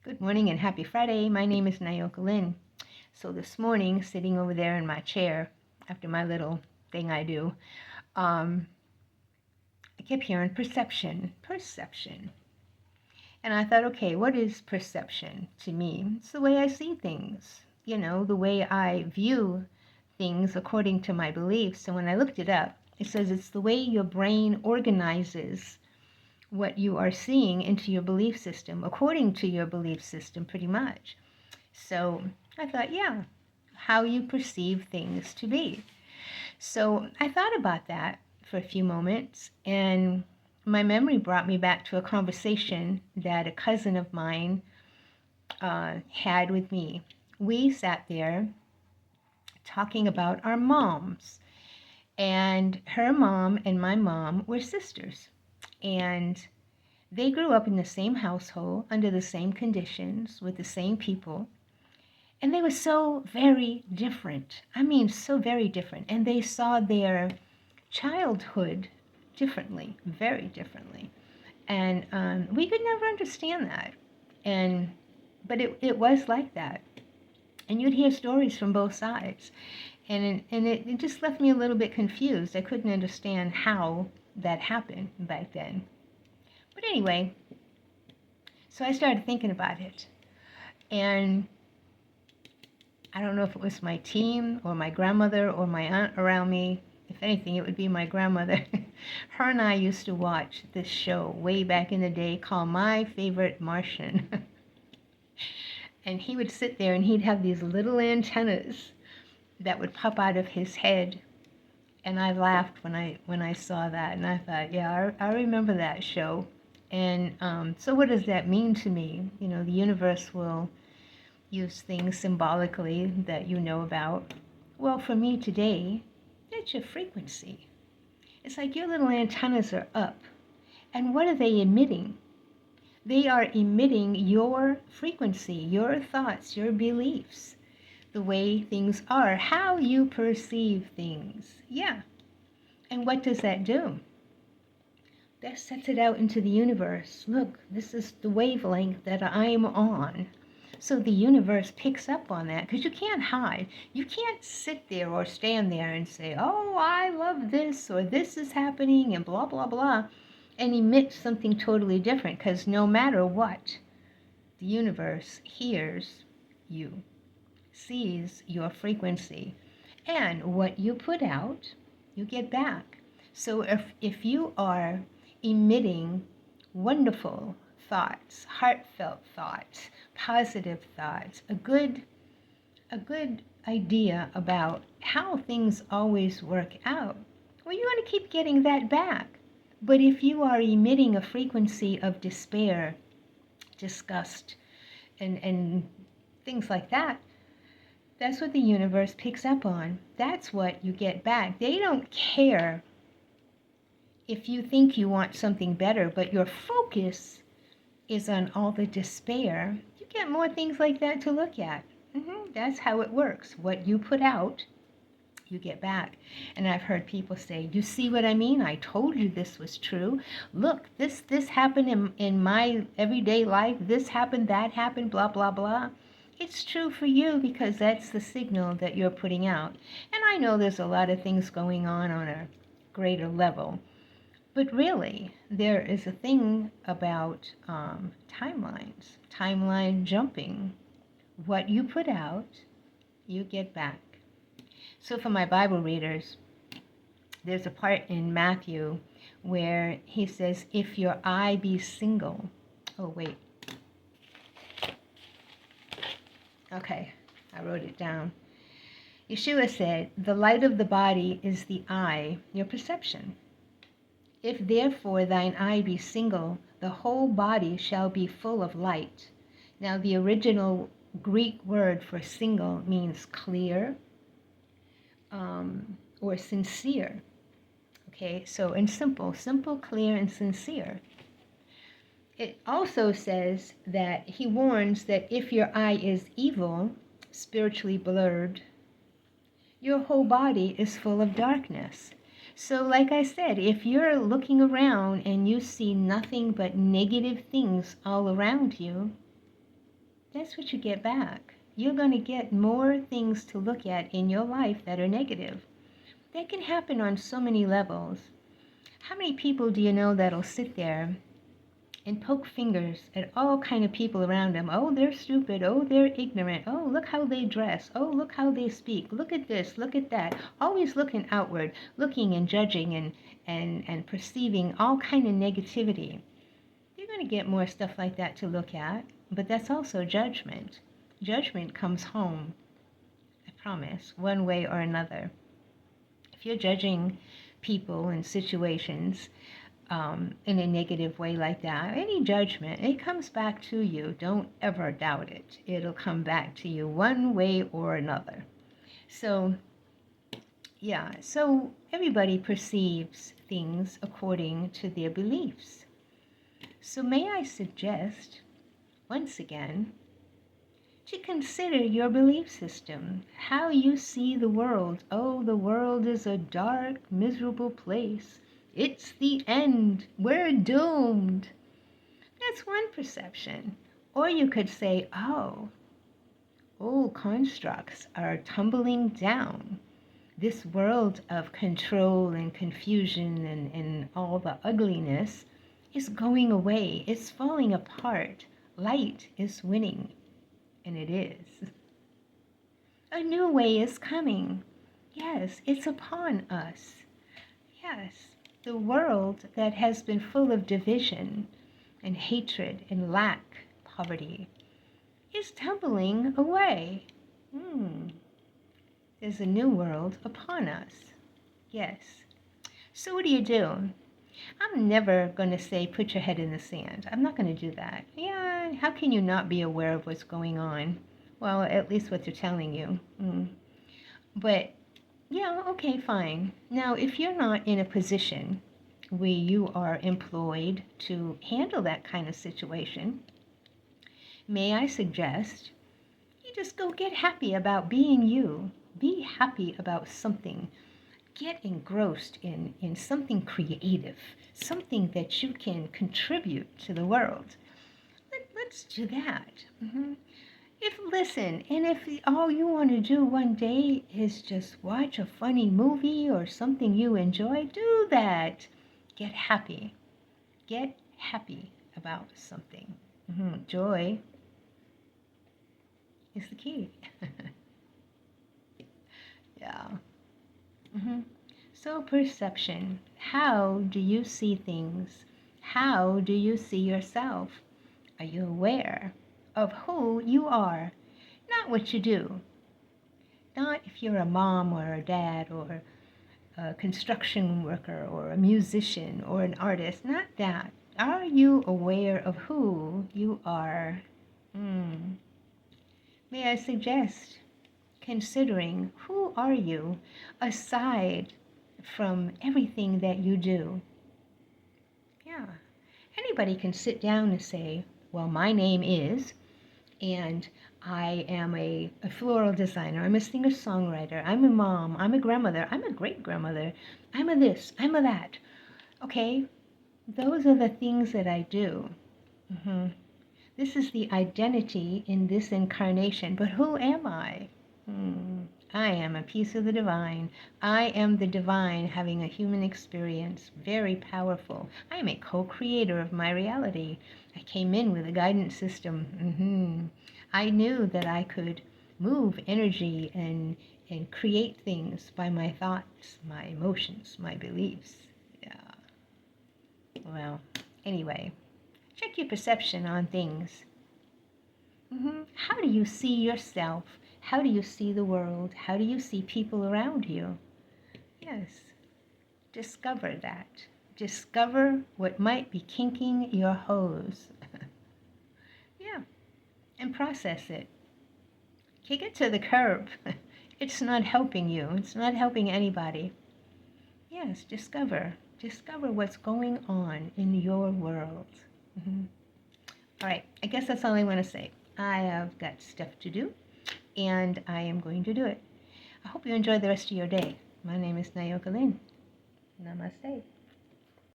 Good morning and happy Friday. My name is Nayoka Lynn. So this morning, sitting over there in my chair after my little thing I do, I kept hearing perception, perception. And I thought, okay, what is perception to me? It's the way I see things, the way I view things according to my beliefs. And when I looked it up, it says it's the way your brain organizes what you are seeing into your belief system, according to your belief system, pretty much. So I thought, yeah, how you perceive things to be. So I thought about that for a few moments, and my memory brought me back to a conversation that a cousin of mine had with me. We sat there talking about our moms, and her mom and my mom were sisters. And they grew up in the same household, under the same conditions, with the same people. And they were so very different. I mean, so very different. And they saw their childhood differently, very differently. And we could never understand that. But it was like that. And you'd hear stories from both sides. And it just left me a little bit confused. I couldn't understand how that happened back then. But anyway, so I started thinking about it. And I don't know if it was my team or my grandmother or my aunt around me. If anything, it would be my grandmother. Her and I used to watch this show way back in the day called My Favorite Martian. And he would sit there and he'd have these little antennas that would pop out of his head. And I laughed when I saw that. And I thought, yeah, I remember that show. And so what does that mean to me? The universe will use things symbolically that you know about. Well, for me today, it's your frequency. It's like your little antennas are up. And what are they emitting? They are emitting your frequency, your thoughts, your beliefs, the way things are, how you perceive things. Yeah. And what does that do? That sets it out into the universe. Look, this is the wavelength that I'm on. So the universe picks up on that because you can't hide. You can't sit there or stand there and say, oh, I love this or this is happening and blah, blah, blah, and emit something totally different because no matter what, the universe hears you, sees your frequency, and what you put out, you get back. So if you are emitting wonderful thoughts, heartfelt thoughts, positive thoughts, a good idea about how things always work out, well, you want to keep getting that back. But if you are emitting a frequency of despair, disgust, and things like that, that's what the universe picks up on. That's what you get back. They don't care if you think you want something better, but your focus is on all the despair. You get more things like that to look at. That's how it works. What you put out, you get back. And I've heard people say, you see what I mean? I told you this was true. Look, this happened in my everyday life. This happened, that happened, blah, blah, blah. It's true for you because that's the signal that you're putting out. And I know there's a lot of things going on a greater level. But really, there is a thing about timelines, timeline jumping. What you put out, you get back. So for my Bible readers, there's a part in Matthew where he says, if your eye be single. Oh, wait. Okay, I wrote it down. Yeshua said, the light of the body is the eye, your perception. If therefore thine eye be single, the whole body shall be full of light. Now the original Greek word for single means clear or sincere. Okay, so in simple, clear, and sincere. It also says that he warns that if your eye is evil, spiritually blurred, your whole body is full of darkness. So like I said, if you're looking around and you see nothing but negative things all around you, that's what you get back. You're going to get more things to look at in your life that are negative. That can happen on so many levels. How many people do you know that'll sit there and poke fingers at all kind of people around them? Oh, they're stupid. Oh, they're ignorant. Oh, look how they dress. Oh, look how they speak. Look at this. Look at that. Always looking outward, looking and judging and perceiving all kind of negativity. You're going to get more stuff like that to look at, but that's also judgment. Judgment comes home, I promise, one way or another. If you're judging people and situations in a negative way like that, any judgment, it comes back to you. Don't ever doubt it. It'll come back to you one way or another. So, yeah, so everybody perceives things according to their beliefs. So may I suggest, once again, to consider your belief system, how you see the world. Oh, the world is a dark, miserable place. It's the end. We're doomed. That's one perception. Or you could say, oh, old constructs are tumbling down. This world of control and confusion and all the ugliness is going away. It's falling apart. Light is winning. And it is. A new way is coming. Yes, it's upon us. Yes, the world that has been full of division and hatred and lack, poverty, is tumbling away. There's a new world upon us. Yes. So what do? I'm never going to say put your head in the sand. I'm not going to do that. Yeah, how can you not be aware of what's going on? Well, at least what they're telling you. But, yeah, okay, fine. Now, if you're not in a position where you are employed to handle that kind of situation, may I suggest you just go get happy about being you. Be happy about something. Get engrossed in something creative, something that you can contribute to the world. Let's do that. If all you want to do one day is just watch a funny movie or something you enjoy, do that. Get happy. Get happy about something. Joy is the key. Yeah. So perception. How do you see things? How do you see yourself? Are you aware of who you are? Not what you do. Not if you're a mom or a dad or a construction worker or a musician or an artist. Not that. Are you aware of who you are? May I suggest considering who are you aside from everything that you do? Yeah. Anybody can sit down and say, well, my name is, and I am a floral designer, I'm a singer-songwriter, I'm a mom, I'm a grandmother, I'm a great-grandmother, I'm a this, I'm a that. Okay, those are the things that I do. This is the identity in this incarnation, but who am I? I am a piece of the divine. I am the divine having a human experience. Very powerful. I am a co-creator of my reality. I came in with a guidance system. I knew that I could move energy and create things by my thoughts, my emotions, my beliefs. Yeah. Well, anyway, check your perception on things. How do you see yourself? How do you see the world? How do you see people around you? Yes, discover that. Discover what might be kinking your hose. Yeah, and process it. Kick it to the curb. It's not helping you. It's not helping anybody. Yes, discover. Discover what's going on in your world. All right, I guess that's all I want to say. I have got stuff to do, and I am going to do it. I hope you enjoy the rest of your day. My name is Nayoka Lynn. Namaste.